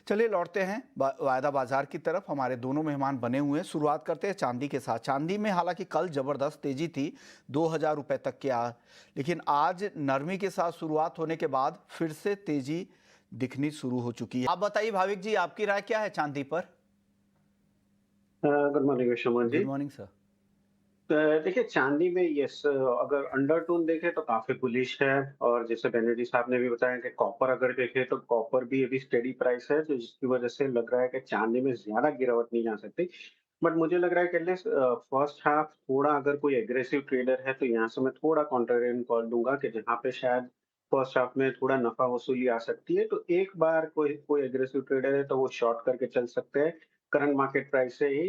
चलिए लौटते हैं वायदा बाजार की तरफ। हमारे दोनों मेहमान बने हुए हैं। शुरुआत करते हैं चांदी के साथ। चांदी में हालांकि कल जबरदस्त तेजी थी, 2000 रुपए तक की लेकिन आज नरमी के साथ शुरुआत होने के बाद फिर से तेजी दिखनी शुरू हो चुकी है। आप बताइए भाविक जी, आपकी राय क्या है चांदी पर? Good morning Vishwaman ji. Good morning sir. देखिए चांदी में यस, अगर अंडरटोन देखें तो काफी बुलिश है। और जैसे बेनेडी साहब ने भी बताया कि कॉपर अगर देखें तो कॉपर भी अभी स्टेडी प्राइस है, तो जिसकी वजह से लग रहा है कि चांदी में ज्यादा गिरावट नहीं आ सकती। बट मुझे लग रहा है कि एटलीस्ट फर्स्ट हाफ थोड़ा, अगर कोई एग्रेसिव ट्रेडर है तो यहाँ से मैं थोड़ा कॉन्ट्रेरियन कॉल दूंगा कि जहाँ पे शायद फर्स्ट हाफ में थोड़ा नफा वसूली आ सकती है, तो एक बार कोई कोई एग्रेसिव ट्रेडर है तो वो शॉर्ट करके चल सकते हैं। करंट मार्केट प्राइस से ही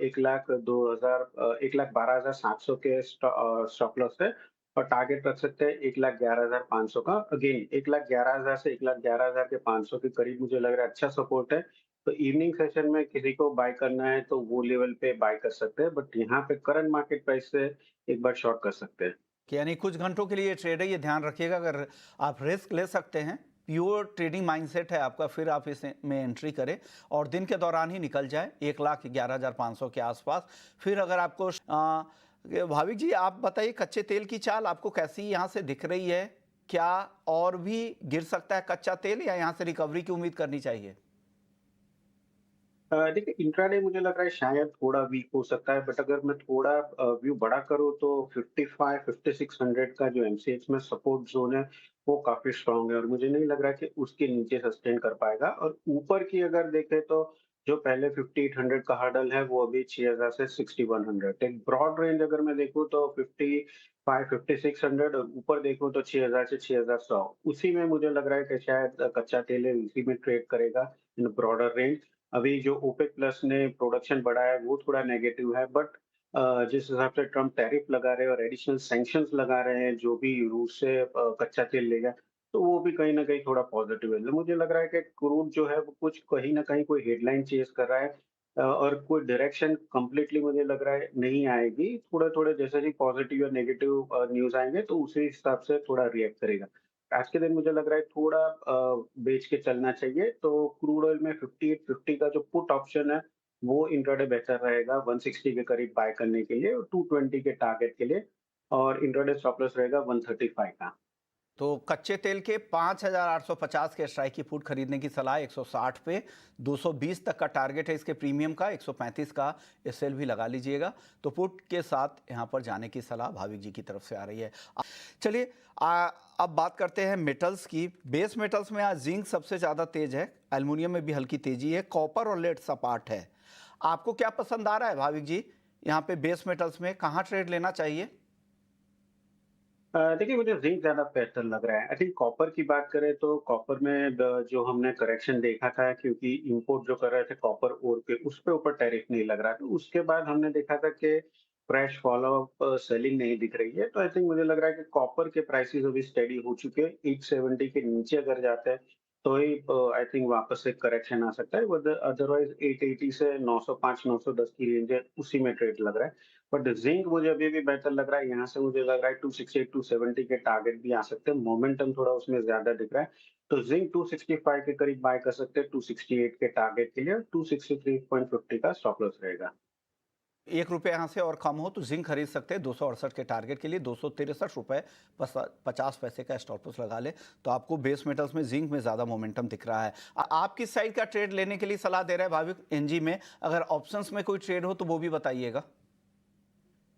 1,12,700 के स्टॉप लॉस है। और टारगेट रख सकते हैं 1,11,500 का। अगेन 1,11,000 से 1,11,000 के 500 के करीब मुझे लग रहा है अच्छा सपोर्ट है। तो इवनिंग सेशन में किसी को बाय करना है तो वो लेवल पे बाय कर सकते हैं, बट यहाँ पे करंट मार्केट प्राइस से एक बार शॉर्ट कर सकते हैं। कि यानी कुछ घंटों के लिए ट्रेड है, ये ध्यान रखिएगा। अगर आप रिस्क ले सकते हैं, प्योर ट्रेडिंग माइंडसेट है आपका, फिर आप इसमें एंट्री करें और दिन के दौरान ही निकल जाए 1,11,500 के आसपास। फिर अगर आपको भाविक जी आप बताइए, कच्चे तेल की चाल आपको कैसी यहाँ से दिख रही है? क्या और भी गिर सकता है कच्चा तेल, या यहाँ से रिकवरी की उम्मीद करनी चाहिए? देखिए इंट्राडे मुझे लग रहा है शायद थोड़ा वीक हो सकता है, बट अगर मैं थोड़ा व्यू बड़ा करूँ तो 55-5600 का जो एमसीएक्स में सपोर्ट जोन है वो काफी स्ट्रांग है, और मुझे नहीं लग रहा है कि उसके नीचे सस्टेन कर पाएगा। और ऊपर की अगर देखें तो जो पहले 5800 का हर्डल है वो अभी 6000 से 6100। एक ब्रॉड रेंज अगर मैं देखूँ तो 55-5600, और ऊपर देखूँ तो 6000 से 6100। उसी में मुझे लग रहा है कि शायद कच्चा तेल है, इसी में ट्रेड करेगा इन ब्रॉडर रेंज। अभी जो ओपेक प्लस ने प्रोडक्शन बढ़ाया है वो थोड़ा नेगेटिव है, बट जिस हिसाब से ट्रम्प टैरिफ लगा रहे हैं और एडिशनल सैंक्शंस लगा रहे हैं, जो भी रूस से कच्चा तेल लेगा, तो वो भी कहीं न कहीं थोड़ा पॉजिटिव है। तो मुझे लग रहा है कि क्रूड जो है वो कुछ कहीं न कहीं कोई हेडलाइन चेज़ कर रहा है, और कोई डायरेक्शन कंप्लीटली मुझे लग रहा है नहीं आएगी। थोड़े-थोड़े जैसे ही पॉजिटिव या नेगेटिव न्यूज़ आएँगे तो उसी हिसाब से थोड़ा रिएक्ट करेगा। आज के दिन मुझे लग रहा है थोड़ा बेच के चलना चाहिए, तो क्रूड ऑयल में 5850 का जो पुट ऑप्शन है, वो इंट्राडे बेहतर रहेगा 160 के करीब बाय करने के लिए और 220 के टारगेट के लिए, और इंट्राडे स्टॉप लॉस रहेगा 135 का। तो कच्चे तेल के 5,850 के स्ट्राइक की पुट खरीदने की सलाह 160 पे, 220 तक का टारगेट है इसके प्रीमियम का, 135 का एसएल भी लगा लीजिएगा। तो पुट के साथ यहाँ पर जाने की सलाह भाविक जी की तरफ से आ रही है। चलिए अब बात करते हैं मेटल्स की। बेस मेटल्स में आज जिंक सबसे ज़्यादा तेज है, एल्युमिनियम में भी हल्की तेजी है, कॉपर और लेड सपाट है। आपको क्या पसंद आ रहा है भाविक जी? यहाँ पे बेस मेटल्स में कहाँ ट्रेड लेना चाहिए? देखिए मुझे ज़िंक ज़्यादा बेहतर लग रहा है। आई थिंक कॉपर की बात करें तो कॉपर में द जो हमने करेक्शन देखा था, क्योंकि इम्पोर्ट जो कर रहे थे कॉपर ओर के, उसपे ऊपर टैरिफ नहीं लग रहा था। तो उसके बाद हमने देखा था कि फ्रेश फॉलो-अप सेलिंग नहीं दिख रही है। तो आई थिंक मुझे लग रहा है कि कॉपर के प्राइसेज़ अभी स्टेडी हो चुके हैं। 870 के नीचे अगर जाते हैं तो ही आई थिंक वापस से करेक्शन आ सकता है। अदरवाइज़ 880 से 905-910 की रेंज है, उसी में ट्रेड लग रहा है। बट जिंक मुझे अभी भी बेहतर लग रहा है। यहाँ से मुझे लग रहा है 268 270 के टारगेट भी आ सकते हैं। मोमेंटम थोड़ा उसमें ज्यादा दिख रहा है, तो जिंक 265 के करीब बाय कर सकते हैं 268 के टारगेट के लिए। 263.50 का स्टॉप लॉस रहेगा। 1 रुपये यहाँ से और कम हो तो जिंक खरीद सकते हैं 268 के टारगेट के लिए। 263 रुपये 50 पैसे का स्टॉप लॉस लगा ले तो आपको बेस मेटल्स में जिंक में ज़्यादा मोमेंटम दिख रहा है। आप किस साइड का ट्रेड लेने के लिए सलाह दे रहे हैं भाविक एनजी में? अगर ऑप्शंस में कोई ट्रेड हो तो वो भी बताइएगा।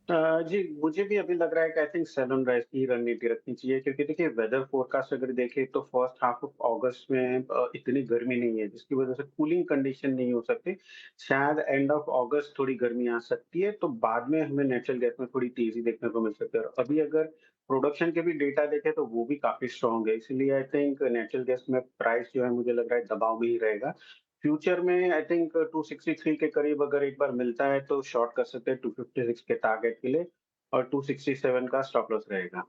जी, मुझे भी अभी लग रहा है कि I think sell on rise की रणनीति रखनी चाहिए, क्योंकि देखिए वेदर फोरकास्ट अगर देखें तो फर्स्ट हाफ ऑफ अगस्त में इतनी गर्मी नहीं है, जिसकी वजह से कूलिंग कंडीशन नहीं हो सकती। शायद एंड ऑफ अगस्त थोड़ी गर्मी आ सकती है, तो बाद में हमें नेचुरल गैस में थोड़ी तेजी देखने को मिल सकती है। और अभी अगर प्रोडक्शन के भी डेटा देखें तो वो भी काफी स्ट्रांग है, इसलिए आई थिंक नेचुरल गैस में प्राइस जो है मुझे लग रहा है दबाव में ही रहेगा। फ्यूचर में आई थिंक 263 के करीब अगर एक बार मिलता है तो शॉर्ट कर सकते हैं 256 के टारगेट के लिए, और 267 का स्टॉप लॉस रहेगा।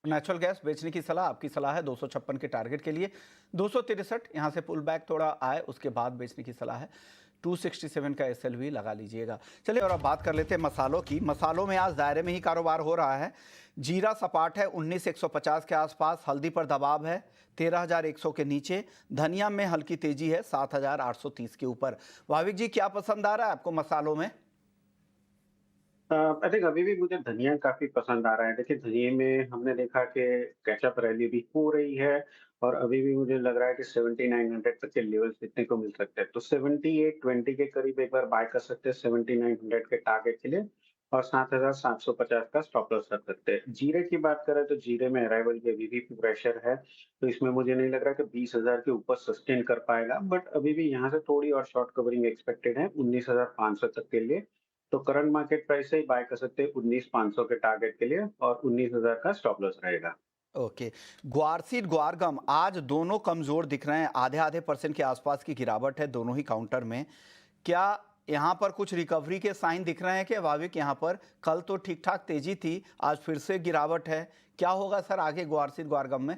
नेचुरल गैस बेचने की सलाह, आपकी सलाह है 256 के टारगेट के लिए। 263 यहाँ से पुल बैक थोड़ा आए उसके बाद बेचने की सलाह है। 267 का एसएल भी लगा लीजिएगा। चलिए और अब बात कर लेते हैं मसालों की। मसालों में आज दायरे में ही कारोबार हो रहा है। जीरा सपाट है 19,150 के आसपास, हल्दी पर दबाव है 13,100 के नीचे, धनिया में हल्की तेजी है 7,830 के ऊपर। भाविक जी, क्या पसंद आ रहा है आपको मसालों में? आई थिंक अभी भी मुझे धनिया काफ़ी पसंद आ रहा है। देखिए, धनिये में हमने देखा कि कैचअप रैली भी हो रही है और अभी भी मुझे लग रहा है कि 7900 तक के लेवल्स देखने को मिल सकते हैं। तो 7820 के करीब एक बार बाय कर सकते हैं 7900 के टारगेट के लिए और 7750 का स्टॉप लॉस रख सकते हैं। जीरे की बात करें तो जीरे में अराइवल की अभी भी प्रेशर है, तो इसमें मुझे नहीं लग रहा कि 20,000 के ऊपर सस्टेन कर पाएगा, बट अभी भी यहाँ से थोड़ी और शॉर्ट कवरिंग एक्सपेक्टेड है 19,500 तक के लिए। तो करंट मार्केट प्राइस से ही बाय कर सकते हैं 19,500 के टारगेट के लिए और 19,000 का स्टॉप लॉस रहेगा। ओके। ग्वार सीड ग्वार गम आज दोनों कमजोर दिख रहे हैं, आधे आधे % के आसपास की गिरावट है दोनों ही काउंटर में। क्या यहाँ पर कुछ रिकवरी के साइन दिख रहे हैं कि भाविक? यहाँ पर कल तो ठीक ठाक तेजी थी, आज फिर से गिरावट है। क्या होगा सर आगे ग्वार सीड ग्वार गम में?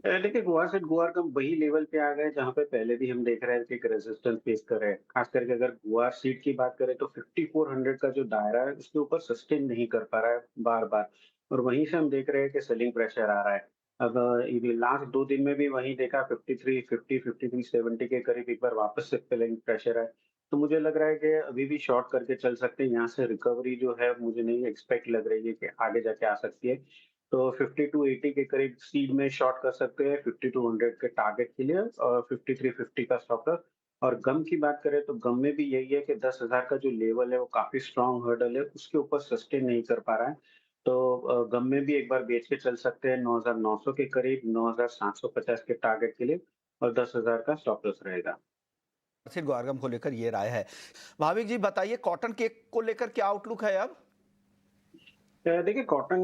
देखिए, गोवा से गोवा का वही लेवल पे आ गए जहाँ पे पहले भी हम देख रहे हैं कि एक रेजिस्टेंस फेस कर रहे हैं। खास करके अगर गोवा सीट की बात करें तो 5400 का जो दायरा है उसके ऊपर सस्टेन नहीं कर पा रहा है बार-बार और वहीं से हम देख रहे हैं कि सेलिंग प्रेशर आ रहा है। अब ये लास्ट 2 दिन में भी वही देखा 53, 50, 53, 70 के करीब एक बार वापस से सेलिंग प्रेशर है। तो मुझे लग रहा है कि अभी भी शॉर्ट करके चल सकते हैं। यहाँ से रिकवरी जो है मुझे नहीं एक्सपेक्ट लग रही है कि आगे जाके आ सकती है। तो 50-80 के करीब सीड में शॉर्ट कर सकते हैं 5200 के टारगेट के लिए और 5350 का स्टॉप लॉस। और गम की बात करें तो गम में भी यही है कि 10,000 का जो लेवल है वो काफी स्ट्रॉन्ग हर्डल है, उसके ऊपर सस्टेन नहीं कर पा रहा है। तो गम में भी एक बार बेच के चल सकते हैं 9,900 के करीब 9,750 के टारगेट के लिए और 10,000 का स्टॉप लॉस रहेगा। सीड ग्वार गम को लेकर ये राय है। भाविक जी बताइए, कॉटन केक को लेकर क्या आउटलुक है अब? देखिए, कॉटन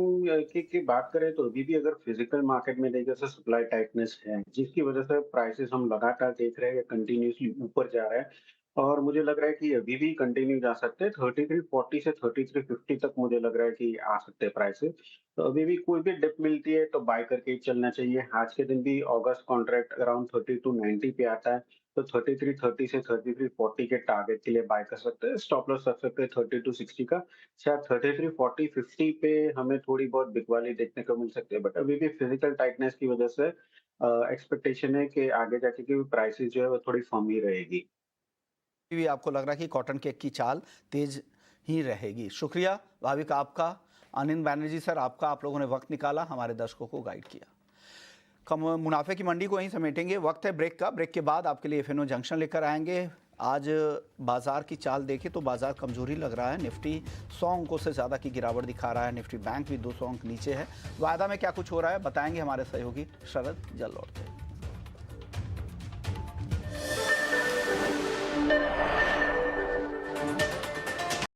की बात करें तो अभी भी अगर फिजिकल मार्केट में देखें तो सप्लाई टाइटनेस है जिसकी वजह से प्राइसेस हम लगातार देख रहे हैं कि कंटिन्यूसली ऊपर जा रहा है और मुझे लग रहा है कि अभी भी कंटिन्यू जा सकते हैं 3340 से 3350 तक मुझे लग रहा है कि आ सकते हैं प्राइसेस। तो अभी भी कोई भी डिप मिलती है तो बाय करके ही चलना चाहिए। आज के दिन भी अगस्त कॉन्ट्रैक्ट अराउंड 3290 पे आता है, तो 3330 से 3340 के टारगेट के लिए बाय कर सकते हैं। स्टॉप लॉस रख सकते हैं 3260 का। शायद 3340 50 पे हमें थोड़ी बहुत बिकवाली देखने को मिल सकती है, बट अभी भी फिजिकल टाइटनेस की वजह से एक्सपेक्टेशन है कि आगे जाके की प्राइसेस जो है वो थोड़ी फर्म ही रहेगी। भी आपको लग रहा है कि कॉटन केक की चाल तेज ही रहेगी। शुक्रिया भाविक आपका। आनंद बैनर्जी सर आपका, आप लोगों ने वक्त निकाला, हमारे दर्शकों को गाइड किया। कम मुनाफे की मंडी को यहीं समेटेंगे। वक्त है ब्रेक का। ब्रेक के बाद आपके लिए एफएनओ जंक्शन लेकर आएंगे। आज बाजार की चाल देखें तो बाजार कमजोरी लग रहा है। निफ्टी 100 अंकों से ज़्यादा की गिरावट दिखा रहा है। निफ्टी बैंक भी 200 अंक नीचे है। वायदा में क्या कुछ हो रहा है बताएंगे हमारे सहयोगी शरद। जल्द लौटते हैं।